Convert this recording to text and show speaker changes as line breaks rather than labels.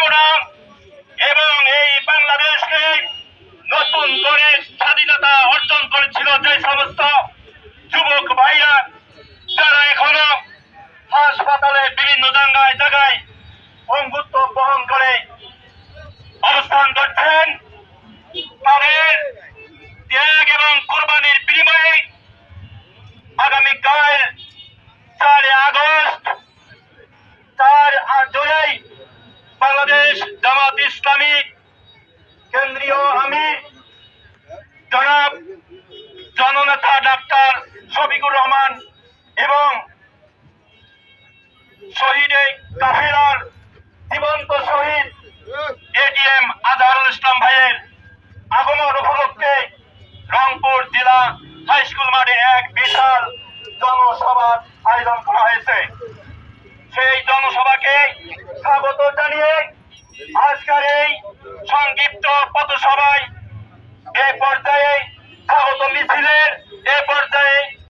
কামনা এবং এই বাংলাদেশকে নতুন করে স্বাধীনতা অর্জন করেছিল যে সমস্ত যুবক ভাইরা যারা এখনো হাসপাতালে বিভিন্ন জায়গায় অঙ্গুত্ব বহন করে অবস্থান করছেন, তাদের ত্যাগ এবং কোরবানির বিনিময়ে আগামীকাল 4 আগস্ট 4 জুলাই বাংলাদেশ জামাত ইসলামী কেন্দ্রীয় আমির জনাব জননেতা ডাক্তার শফিকুর রহমান এবং শহীদ কাফেলার জীবন্ত শহীদ এটিএম আজহারুল ইসলাম ভাইয়ের আগমন উপলক্ষে রংপুর জেলা হাই স্কুল মাঠে এক বিশাল জনসভার আয়োজন করা হয়েছে। সেই জনসভাকে স্বাগত জানিয়ে আজকের এই সংক্ষিপ্ত পথসভায়